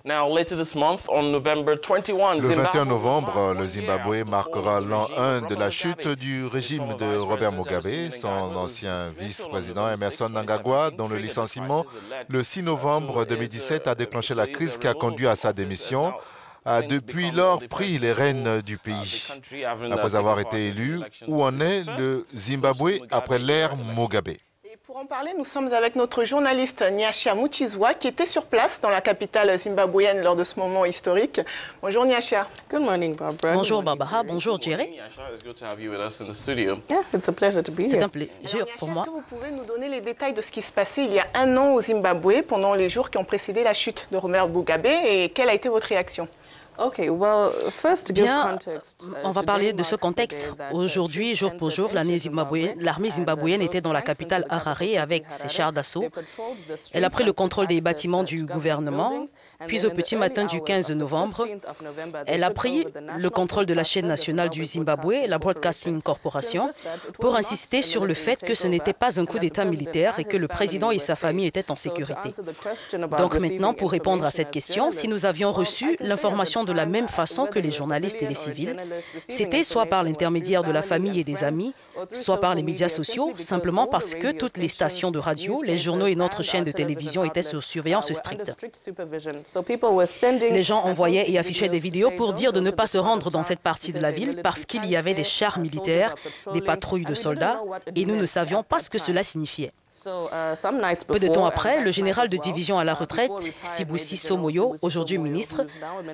Le 21 novembre, le Zimbabwe marquera l'an 1 de la chute du régime de Robert Mugabe. Son ancien vice-président Emmerson Mnangagwa, dont le licenciement le 6 novembre 2017 a déclenché la crise qui a conduit à sa démission, a depuis lors pris les rênes du pays. Après avoir été élu, où en est le Zimbabwe après l'ère Mugabe? Pour en parler, nous sommes avec notre journaliste Nyasha Muchizwa qui était sur place dans la capitale zimbabwéenne lors de ce moment historique. Bonjour Nyasha. Good morning, Barbara. Bonjour Barbara, bonjour Jerry. Yeah, it's a pleasure to be here. C'est un plaisir pour moi. Est-ce que vous pouvez nous donner les détails de ce qui se passait il y a un an au Zimbabwe pendant les jours qui ont précédé la chute de Robert Mugabe et quelle a été votre réaction? Okay, well, first to give Bien, context, on va parler de ce contexte. Aujourd'hui, jour pour jour, l'armée zimbabwéenne était dans la capitale Harare avec ses chars d'assaut. Elle a pris le contrôle des bâtiments du gouvernement, puis au petit matin du 15 novembre, elle a pris le contrôle de la chaîne nationale du Zimbabwe, la Broadcasting Corporation, pour insister sur le fait que ce n'était pas un coup d'État militaire et que le président et sa famille étaient en sécurité. Donc maintenant, pour répondre à cette question, si nous avions reçu l'information de la même façon que les journalistes et les civils, c'était soit par l'intermédiaire de la famille et des amis, soit par les médias sociaux, simplement parce que toutes les stations de radio, les journaux et notre chaîne de télévision étaient sous surveillance stricte. Les gens envoyaient et affichaient des vidéos pour dire de ne pas se rendre dans cette partie de la ville parce qu'il y avait des chars militaires, des patrouilles de soldats, et nous ne savions pas ce que cela signifiait. Peu de temps après, le général de division à la retraite, Sibusiso Moyo, aujourd'hui ministre,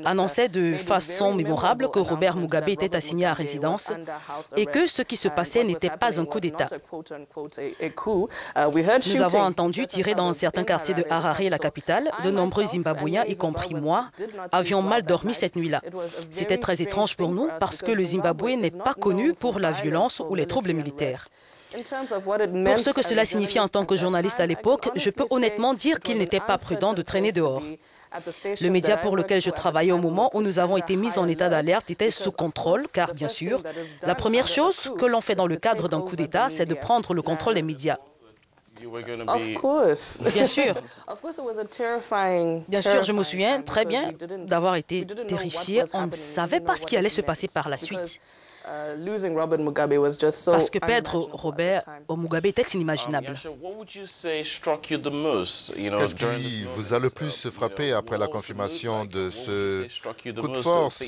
annonçait de façon mémorable que Robert Mugabe était assigné à résidence et que ce qui se passait n'était pas un coup d'État. Nous avons entendu tirer dans certains quartiers de Harare, la capitale. De nombreux Zimbabwéens, y compris moi, avions mal dormi cette nuit-là. C'était très étrange pour nous parce que le Zimbabwe n'est pas connu pour la violence ou les troubles militaires. Pour ce que cela signifiait en tant que journaliste à l'époque, je peux honnêtement dire qu'il n'était pas prudent de traîner dehors. Le média pour lequel je travaillais au moment où nous avons été mis en état d'alerte était sous contrôle, car bien sûr, la première chose que l'on fait dans le cadre d'un coup d'État, c'est de prendre le contrôle des médias. Bien sûr. Bien sûr, je me souviens très bien d'avoir été terrifiée. On ne savait pas ce qui allait se passer par la suite. Parce que perdre Robert Mugabe était inimaginable. Qu'est-ce qui vous a le plus frappé après la confirmation de ce coup de force?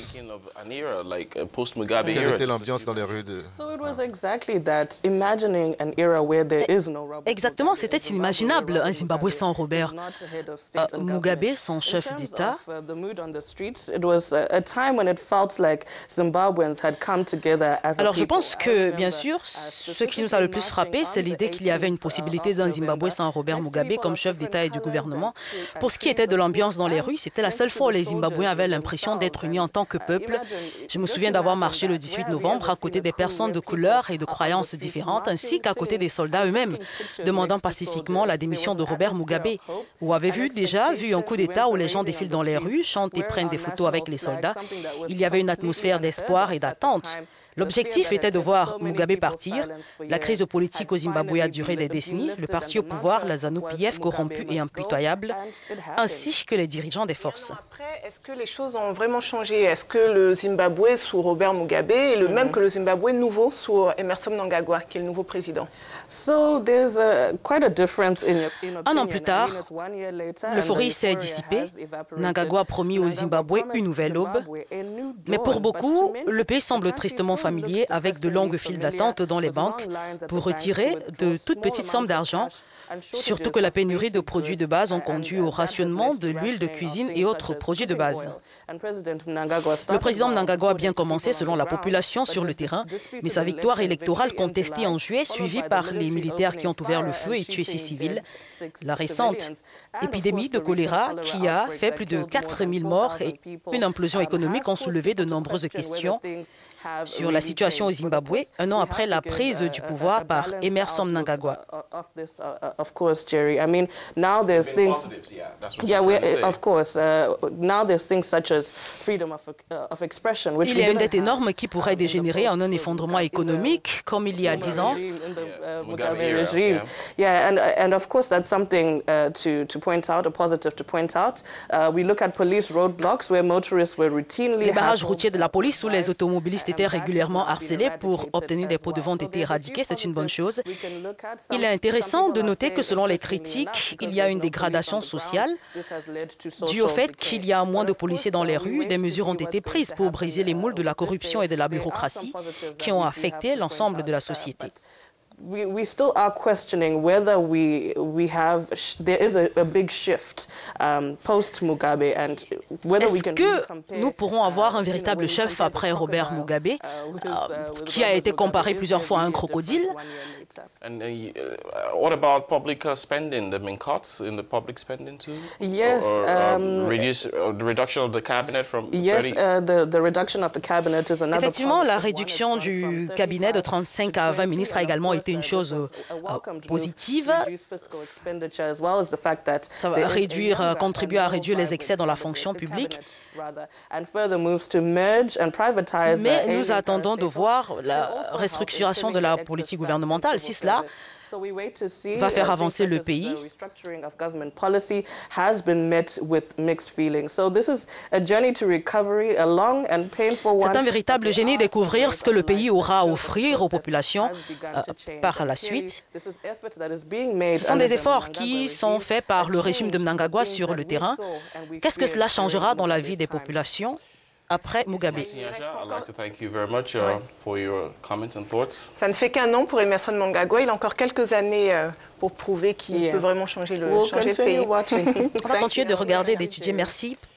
Quelle était l'ambiance dans les rues de... Exactement, c'était inimaginable, un Zimbabwe sans Robert Mugabe, sans chef d'État. Alors je pense que, bien sûr, ce qui nous a le plus frappé, c'est l'idée qu'il y avait une possibilité d'un Zimbabwe sans Robert Mugabe comme chef d'État et du gouvernement. Pour ce qui était de l'ambiance dans les rues, c'était la seule fois où les Zimbabwéens avaient l'impression d'être unis en tant que peuple. Je me souviens d'avoir marché le 18 novembre à côté des personnes de couleurs et de croyances différentes, ainsi qu'à côté des soldats eux-mêmes, demandant pacifiquement la démission de Robert Mugabe. Vous avez déjà vu un coup d'État où les gens défilent dans les rues, chantent et prennent des photos avec les soldats. Il y avait une atmosphère d'espoir et d'attente. L'objectif était de voir Mugabe partir. La crise politique au Zimbabwe a duré des décennies. Le parti au pouvoir, la ZANU-PF, corrompu et impitoyable, ainsi que les dirigeants des forces. Après, est-ce que les choses ont vraiment changé? Est-ce que le Zimbabwe sous Robert Mugabe est le même que le Zimbabwe nouveau sous Emmerson Mnangagwa, qui est le nouveau président? Un an plus tard, l'euphorie s'est dissipée. Mnangagwa a promis au Zimbabwe une nouvelle aube. Mais pour beaucoup, le pays semble tristement familier avec de longues files d'attente dans les banques pour retirer de toutes petites sommes d'argent, surtout que la pénurie de produits de base ont conduit au rationnement de l'huile de cuisine et autres produits de base. Le président Mnangagwa a bien commencé selon la population sur le terrain, mais sa victoire électorale contestée en juillet, suivie par les militaires qui ont ouvert le feu et tué 6 civils. La récente épidémie de choléra qui a fait plus de 4000 morts et une implosion économique ont soulevé de nombreuses questions sur la situation au Zimbabwe, un an après la prise du pouvoir par Emmerson Mnangagwa. of course, Jerry. I mean, now there's things. Of course. Now there's things such as freedom of expression, which il y a une dette énorme qui pourrait dégénérer en un effondrement économique, comme il y a 10 ans. And of course that's something to point out, a positive to point out. We look at police roadblocks where motorists were routinely. Les barrages routiers de la police où les automobilistes étaient régulièrement harcelés pour obtenir des pots de vente étaient éradiqués, c'est une bonne chose. Il est intéressant de noter que selon les critiques, il y a une dégradation sociale due au fait qu'il y a moins de policiers dans les rues. Des mesures ont été prises pour briser les moules de la corruption et de la bureaucratie qui ont affecté l'ensemble de la société. We still are questioning whether there is a big shift post Mugabe and whether we can compare. Nous pourrons avoir un véritable chef après Robert Mugabe, qui a été comparé plusieurs fois à un crocodile. And what about public spending? There have been cuts in the public spending too? Yes. The reduction of the cabinet from 30? Yes, the reduction of the cabinet is another. Effectivement, la réduction du cabinet de 35 à 20 ministres a également été une chose positive. Ça va contribuer à réduire les excès dans la fonction publique. Mais nous attendons de voir la restructuration de la politique gouvernementale. Si cela va faire avancer le pays. C'est un véritable génie découvrir ce que le pays aura à offrir aux populations par la suite. Ce sont des efforts qui sont faits par le régime de Mnangagwa sur le terrain. Qu'est-ce que cela changera dans la vie des populations après Mugabe? Ça ne fait qu'un an pour Emmerson Mnangagwa. Il a encore quelques années pour prouver qu'il peut vraiment changer le pays. On va continuer de regarder, d'étudier. Merci.